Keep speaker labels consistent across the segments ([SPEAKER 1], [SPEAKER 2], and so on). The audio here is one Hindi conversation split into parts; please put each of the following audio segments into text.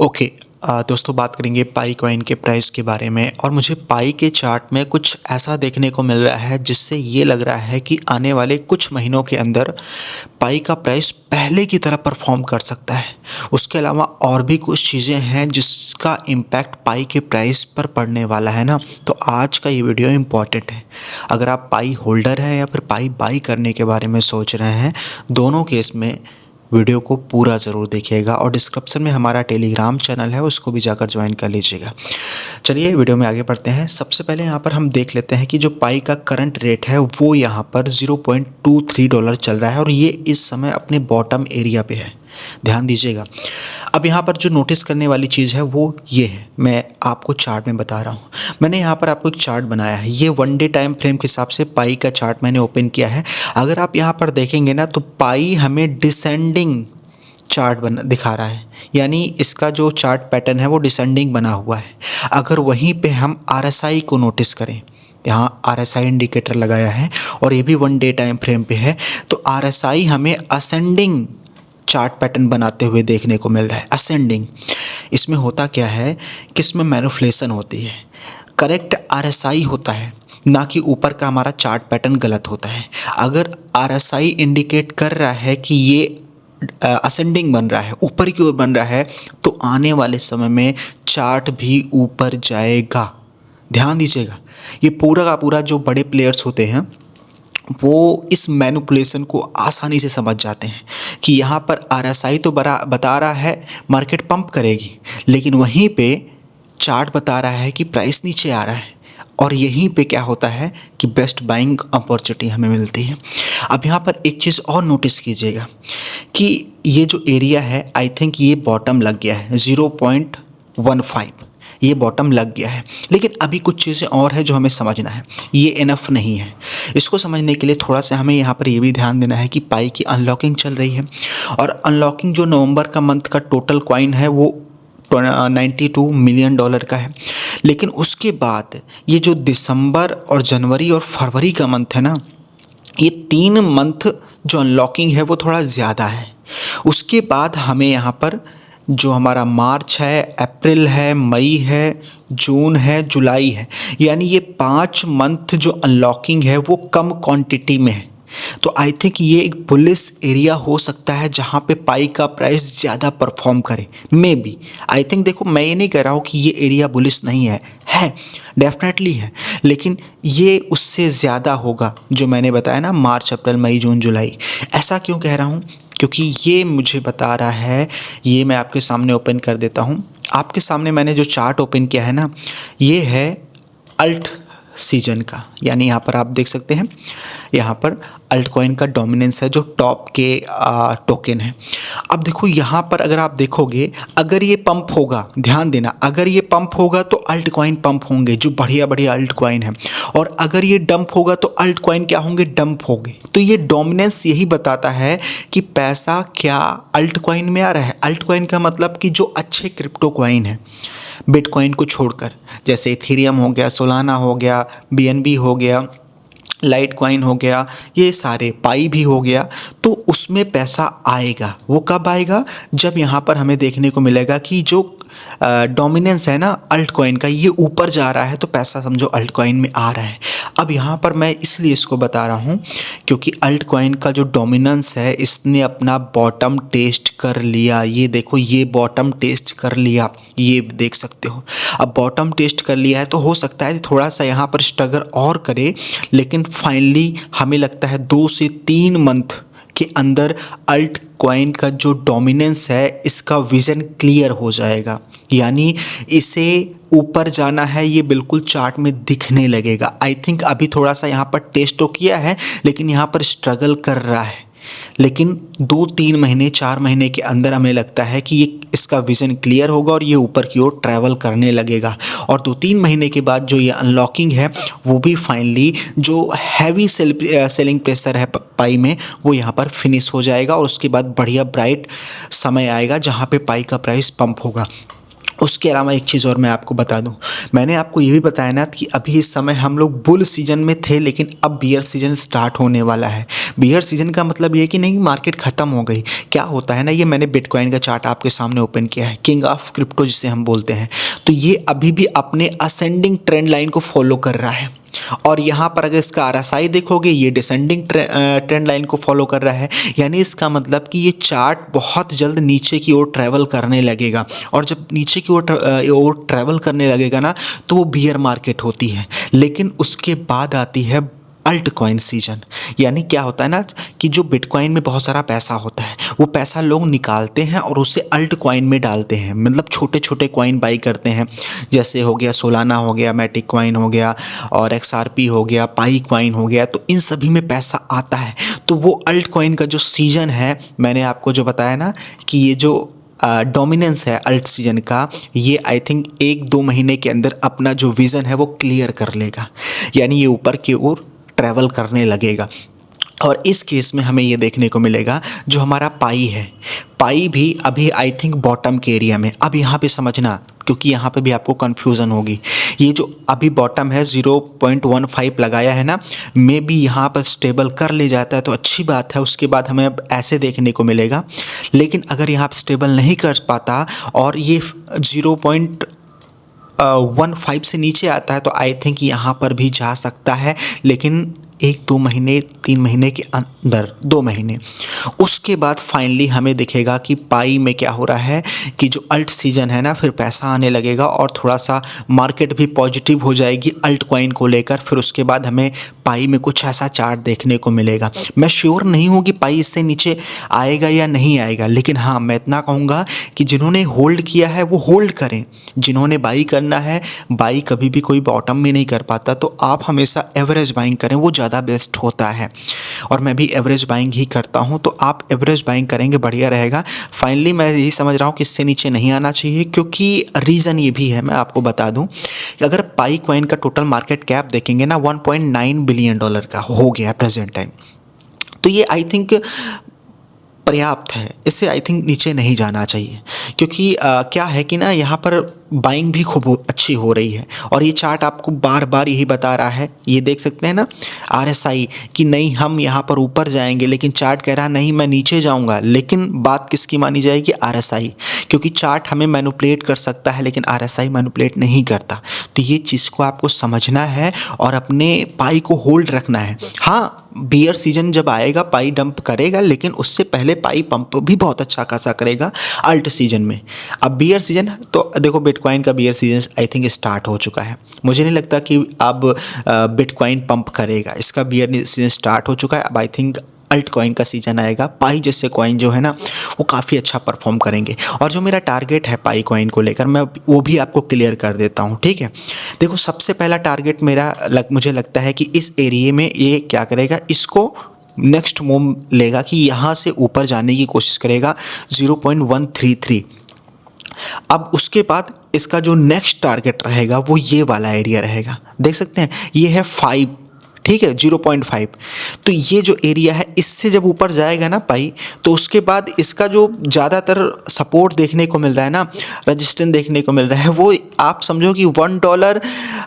[SPEAKER 1] ओके। दोस्तों बात करेंगे पाई कॉइन के प्राइस के बारे में और मुझे पाई के चार्ट में कुछ ऐसा देखने को मिल रहा है जिससे ये लग रहा है कि आने वाले कुछ महीनों के अंदर पाई का प्राइस पहले की तरह परफॉर्म कर सकता है। उसके अलावा और भी कुछ चीज़ें हैं जिसका इम्पैक्ट पाई के प्राइस पर पड़ने वाला है ना, तो आज का ये वीडियो इम्पॉर्टेंट है। अगर आप पाई होल्डर हैं या फिर पाई बाई करने के बारे में सोच रहे हैं, दोनों केस में वीडियो को पूरा ज़रूर देखिएगा और डिस्क्रिप्शन में हमारा टेलीग्राम चैनल है, उसको भी जाकर ज्वाइन कर लीजिएगा। चलिए वीडियो में आगे बढ़ते हैं। सबसे पहले यहाँ पर हम देख लेते हैं कि जो पाई का करंट रेट है वो यहाँ पर $0.23 चल रहा है और ये इस समय अपने बॉटम एरिया पे है। ध्यान दीजिएगा। अब यहाँ पर जो नोटिस करने वाली चीज़ है वो ये है, मैं आपको चार्ट में बता रहा हूँ। मैंने यहाँ पर आपको एक चार्ट बनाया है, ये 1 डे टाइम फ्रेम के हिसाब से पाई का चार्ट मैंने ओपन किया है। अगर आप यहाँ पर देखेंगे ना तो पाई हमें डिसेंडिंग चार्ट दिखा रहा है, यानी इसका जो चार्ट पैटर्न है वो डिसेंडिंग बना हुआ है। अगर वहीं पे हम RSI को नोटिस करें, यहाँ RSI इंडिकेटर लगाया है और ये भी 1 डे टाइम फ्रेम पे है, तो RSI हमें असेंडिंग चार्ट पैटर्न बनाते हुए देखने को मिल रहा है। असेंडिंग, इसमें होता क्या है कि इसमें मैनिपुलेशन होती है। करेक्ट RSI होता है, ना कि ऊपर का हमारा चार्ट पैटर्न गलत होता है। अगर RSI इंडिकेट कर रहा है कि ये असेंडिंग बन रहा है, ऊपर की ओर बन रहा है, तो आने वाले समय में चार्ट भी ऊपर जाएगा। ध्यान दीजिएगा, ये पूरा का पूरा जो बड़े प्लेयर्स होते हैं वो इस मैनिपुलेशन को आसानी से समझ जाते हैं कि यहाँ पर RSI तो बता रहा है मार्केट पंप करेगी, लेकिन वहीं पे चार्ट बता रहा है कि प्राइस नीचे आ रहा है और यहीं पे क्या होता है कि बेस्ट बाइंग अपॉर्चुनिटी हमें मिलती है। अब यहाँ पर एक चीज़ और नोटिस कीजिएगा कि ये जो एरिया है, आई थिंक ये बॉटम लग गया है 0.15, ये बॉटम लग गया है। लेकिन अभी कुछ चीज़ें और है जो हमें समझना है, ये इनफ नहीं है। इसको समझने के लिए थोड़ा सा हमें यहाँ पर ये भी ध्यान देना है कि पाई की अनलॉकिंग चल रही है और अनलॉकिंग जो नवंबर का मंथ का टोटल कॉइन है वो $92 मिलियन का है। लेकिन उसके बाद ये जो दिसंबर और जनवरी और फरवरी का मंथ है ना, ये 3 मंथ जो अनलॉकिंग है वो थोड़ा ज़्यादा है। उसके बाद हमें यहाँ पर जो हमारा मार्च है, अप्रैल है, मई है, जून है, जुलाई है, यानी ये 5 मंथ जो अनलॉकिंग है वो कम क्वांटिटी में है। तो आई थिंक ये एक बुलिश एरिया हो सकता है जहाँ पे पाई का प्राइस ज़्यादा परफॉर्म करे। मे बी, आई थिंक, देखो मैं ये नहीं कह रहा हूँ कि ये एरिया बुलिश नहीं है, डेफिनेटली है, लेकिन ये उससे ज़्यादा होगा जो मैंने बताया ना, मार्च, अप्रैल, मई, जून, जुलाई। ऐसा क्यों कह रहा हूँ? क्योंकि ये मुझे बता रहा है, ये मैं आपके सामने ओपन कर देता हूँ। आपके सामने मैंने जो चार्ट ओपन किया है ना, ये है अल्ट सीजन का, यानी यहाँ पर आप देख सकते हैं, यहाँ पर अल्ट कॉइन का डोमिनेंस है जो टॉप के टोकन है। अब देखो यहाँ पर अगर आप देखोगे, अगर ये पंप होगा, ध्यान देना, अगर ये पंप होगा तो अल्ट कॉइन पंप होंगे जो बढ़िया बढ़िया अल्ट कॉइन है, और अगर ये डंप होगा तो अल्ट कॉइन क्या होंगे? डंप होंगे। तो ये डोमिनेंस यही बताता है कि पैसा क्या अल्ट कॉइन में आ रहा है। अल्ट कॉइन का मतलब कि जो अच्छे क्रिप्टो कॉइन है बिटकॉइन को छोड़कर, जैसे इथेरियम हो गया, सोलाना हो गया, BNB हो गया, लाइट कॉइन हो गया, ये सारे, पाई भी हो गया, तो उसमें पैसा आएगा। वो कब आएगा? जब यहाँ पर हमें देखने को मिलेगा कि जो डोमिनेंस है ना अल्ट कॉइन का, ये ऊपर जा रहा है, तो पैसा समझो अल्ट कॉइन में आ रहा है। अब यहाँ पर मैं इसलिए इसको बता रहा हूँ क्योंकि अल्ट कॉइन का जो डोमिनेंस है, इसने अपना बॉटम टेस्ट कर लिया। ये देखो, ये बॉटम टेस्ट कर लिया, ये देख सकते हो। अब बॉटम टेस्ट कर लिया है तो हो सकता है थोड़ा सा यहाँ पर स्ट्रगल और करे, लेकिन फाइनली हमें लगता है 2 से 3 मंथ के अंदर अल्ट कॉइन का जो डोमिनेंस है, इसका विज़न क्लियर हो जाएगा, यानी इसे ऊपर जाना है, ये बिल्कुल चार्ट में दिखने लगेगा। आई थिंक अभी थोड़ा सा यहाँ पर टेस्ट तो किया है, लेकिन यहाँ पर स्ट्रगल कर रहा है, लेकिन 2-3 महीने, 4 महीने के अंदर हमें लगता है कि ये इसका विज़न क्लियर होगा और ये ऊपर की ओर ट्रैवल करने लगेगा। और 2-3 महीने के बाद जो ये अनलॉकिंग है वो भी फाइनली जो हैवी सेलिंग प्रेशर है पाई में, वो यहाँ पर फिनिश हो जाएगा और उसके बाद बढ़िया ब्राइट समय आएगा जहाँ पे पाई का प्राइस पंप होगा। उसके अलावा एक चीज़ और मैं आपको बता दूं, मैंने आपको ये भी बताया ना कि अभी इस समय हम लोग बुल सीजन में थे, लेकिन अब बियर सीजन स्टार्ट होने वाला है। बियर सीजन का मतलब ये कि नहीं मार्केट ख़त्म हो गई। क्या होता है ना, ये मैंने बिटकॉइन का चार्ट आपके सामने ओपन किया है, किंग ऑफ क्रिप्टो जिसे हम बोलते हैं। तो ये अभी भी अपने असेंडिंग ट्रेंड लाइन को फॉलो कर रहा है, और यहाँ पर अगर इसका आरएसआई देखोगे ये डिसेंडिंग ट्रेंड लाइन को फॉलो कर रहा है। यानी इसका मतलब कि ये चार्ट बहुत जल्द नीचे की ओर ट्रैवल करने लगेगा, और जब नीचे की ओर ट्रैवल करने लगेगा ना, तो वो बियर मार्केट होती है। लेकिन उसके बाद आती है अल्ट कॉइन सीजन। यानी क्या होता है ना कि जो बिटकॉइन में बहुत सारा पैसा होता है, वो पैसा लोग निकालते हैं और उसे अल्ट कॉइन में डालते हैं, मतलब छोटे छोटे कॉइन बाई करते हैं। जैसे हो गया सोलाना, हो गया मैटिक कॉइन, हो गया और एक्सआरपी हो गया, पाई कॉइन हो गया। तो इन सभी में पैसा आता है। तो वो अल्ट कॉइन का जो सीजन है, मैंने आपको जो बताया ना कि ये जो डोमिनेंस है अल्ट सीजन का, ये आई थिंक 1-2 महीने के अंदर अपना जो विज़न है वो क्लियर कर लेगा। यानी ये ऊपर की ओर ट्रैवल करने लगेगा। और इस केस में हमें ये देखने को मिलेगा जो हमारा पाई है, पाई भी अभी आई थिंक बॉटम के एरिया में। अब यहाँ पे समझना, क्योंकि यहाँ पे भी आपको कन्फ्यूज़न होगी। ये जो अभी बॉटम है 0.15 लगाया है ना, मे बी यहाँ पर स्टेबल कर ले जाता है तो अच्छी बात है, उसके बाद हमें अब ऐसे देखने को मिलेगा। लेकिन अगर यहाँ पर स्टेबल नहीं कर पाता और ये 0.15 से नीचे आता है, तो आई थिंक यहाँ पर भी जा सकता है, लेकिन 1-2 महीने, 3 महीने के अंदर, 2 महीने। उसके बाद फाइनली हमें दिखेगा कि पाई में क्या हो रहा है कि जो अल्ट सीजन है ना, फिर पैसा आने लगेगा और थोड़ा सा मार्केट भी पॉजिटिव हो जाएगी अल्ट कॉइन को लेकर। फिर उसके बाद हमें पाई में कुछ ऐसा चार्ट देखने को मिलेगा। मैं श्योर नहीं हूँ कि पाई इससे नीचे आएगा या नहीं आएगा, लेकिन हाँ मैं इतना कहूँगा कि जिन्होंने होल्ड किया है वो होल्ड करें। जिन्होंने बाई करना है, बाई कभी भी कोई बॉटम में नहीं कर पाता, तो आप हमेशा एवरेज बाइंग करें, वो ज़्यादा बेस्ट होता है। और मैं भी एवरेज बाइंग ही करता हूँ, तो आप एवरेज बाइंग करेंगे बढ़िया रहेगा। फाइनली मैं यही समझ रहा हूँ कि इससे नीचे नहीं आना चाहिए, क्योंकि रीज़न ये भी है, मैं आपको बता दूँ कि अगर पाई कॉइन का टोटल मार्केट कैप देखेंगे ना, $1.9 बिलियन का हो गया प्रेजेंट टाइम। तो ये आई थिंक पर्याप्त है, इससे आई थिंक नीचे नहीं जाना चाहिए। क्योंकि क्या है कि ना यहाँ पर बाइंग भी खूब अच्छी हो रही है, और ये चार्ट आपको बार बार यही बता रहा है। ये देख सकते हैं ना आरएसआई कि नहीं हम यहाँ पर ऊपर जाएंगे, लेकिन चार्ट कह रहा नहीं मैं नीचे जाऊँगा। लेकिन बात किसकी मानी जाएगी? आरएसआई, क्योंकि चार्ट हमें मैनिपुलेट कर सकता है लेकिन आरएसआई मैनिपुलेट नहीं करता। तो ये चीज़ को आपको समझना है और अपने पाई को होल्ड रखना है। हाँ, बियर सीजन जब आएगा पाई डंप करेगा, लेकिन उससे पहले पाई पंप भी बहुत अच्छा खासा करेगा अल्ट सीजन में। अब बियर सीजन तो देखो, बिटकॉइन का bear season I think start हो चुका है। मुझे नहीं लगता कि अब बिटकॉइन पंप करेगा, इसका बियर सीजन स्टार्ट हो चुका है। अब आई थिंक अल्ट कॉइन का सीजन आएगा, पाई जैसे कॉइन जो है ना वो काफ़ी अच्छा परफॉर्म करेंगे। और जो मेरा टारगेट है पाई कॉइन को लेकर, मैं वो भी आपको क्लियर कर देता हूँ, ठीक है। देखो, सबसे पहला टारगेट मेरा मुझे लगता है कि इस एरिया में ये क्या करेगा, इसको नेक्स्ट मूव लेगा कि यहाँ से ऊपर जाने की कोशिश करेगा 0.133। अब उसके बाद इसका जो नेक्स्ट टारगेट रहेगा वो ये वाला एरिया रहेगा, देख सकते हैं ये है 5, ठीक है 0.5। तो ये जो एरिया है इससे जब ऊपर जाएगा ना पाई, तो उसके बाद इसका जो ज़्यादातर सपोर्ट देखने को मिल रहा है ना, रजिस्टेंस देखने को मिल रहा है, वो आप समझो कि $1,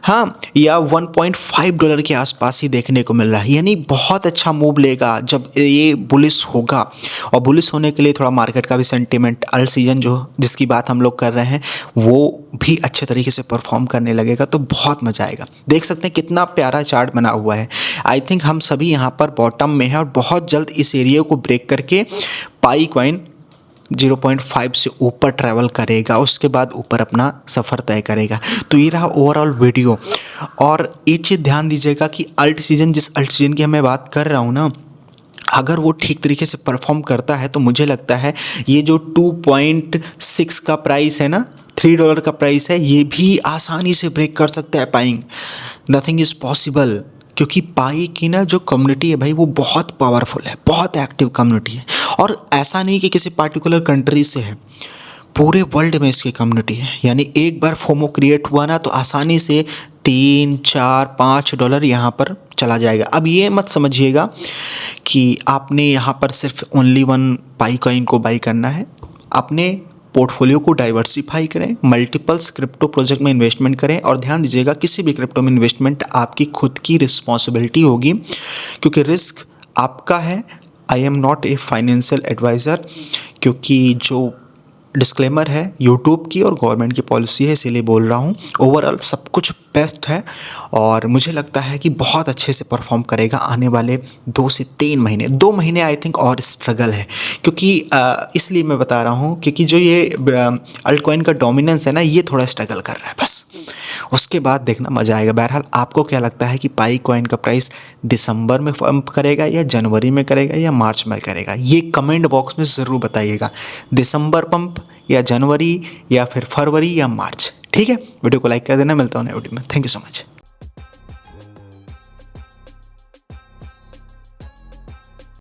[SPEAKER 1] हाँ, या $1.5 के आसपास ही देखने को मिल रहा है। यानी बहुत अच्छा मूव लेगा जब ये बुलिश होगा। और बुलिश होने के लिए थोड़ा मार्केट का भी सेंटिमेंट, अल्ट सीजन जो जिसकी बात हम लोग कर रहे हैं, वो भी अच्छे तरीके से परफॉर्म करने लगेगा, तो बहुत मज़ा आएगा। देख सकते हैं कितना प्यारा चार्ट बना हुआ है। आई थिंक हम सभी यहाँ पर बॉटम में हैं और बहुत जल्द इस एरिया को ब्रेक करके पाई कॉइन 0.5 से ऊपर ट्रैवल करेगा, उसके बाद ऊपर अपना सफ़र तय करेगा। तो ये रहा ओवरऑल वीडियो। और एक चीज़ ध्यान दीजिएगा कि अल्ट सीजन, जिस अल्ट सीजन की मैं बात कर रहा हूँ ना, अगर वो ठीक तरीके से परफॉर्म करता है तो मुझे लगता है ये जो 2.6 का प्राइस है ना, $3 का प्राइस है, ये भी आसानी से ब्रेक कर सकता है पाइंग। नथिंग इज़ पॉसिबल, क्योंकि पाई की ना जो कम्युनिटी है भाई वो बहुत पावरफुल है, बहुत एक्टिव कम्युनिटी है। और ऐसा नहीं कि किसी पार्टिकुलर कंट्री से है, पूरे वर्ल्ड में इसकी कम्युनिटी है। यानी एक बार फोमो क्रिएट हुआ ना, तो आसानी से $3, $4, $5 यहाँ पर चला जाएगा। अब ये मत समझिएगा कि आपने यहाँ पर सिर्फ ओनली वन पाई कॉइन को बाई करना है। आपने पोर्टफोलियो को डाइवर्सिफाई करें, मल्टीपल्स क्रिप्टो प्रोजेक्ट में इन्वेस्टमेंट करें और ध्यान दीजिएगा किसी भी क्रिप्टो में इन्वेस्टमेंट आपकी खुद की रिस्पॉन्सिबिलिटी होगी क्योंकि रिस्क आपका है। I am not a financial adviser, क्योंकि जो डिस्क्लेमर है यूट्यूब की और गवर्नमेंट की पॉलिसी है, इसीलिए बोल रहा हूँ। ओवरऑल सब कुछ बेस्ट है और मुझे लगता है कि बहुत अच्छे से परफॉर्म करेगा आने वाले 2 से 3 महीने। 2 महीने आई थिंक और स्ट्रगल है, क्योंकि इसलिए मैं बता रहा हूँ क्योंकि जो ये अल्ट कॉइन का डोमिनेंस है ना, ये थोड़ा स्ट्रगल कर रहा है बस। उसके बाद देखना मज़ा आएगा। बहरहाल आपको क्या लगता है कि पाई कॉइन का प्राइस दिसंबर में पंप करेगा या जनवरी में करेगा या मार्च में करेगा? ये कमेंट बॉक्स में ज़रूर बताइएगा। दिसंबर पंप या जनवरी या फिर फरवरी या मार्च? ठीक है, वीडियो को लाइक कर देना। मिलता हूँ नए वीडियो में। Thank you so much.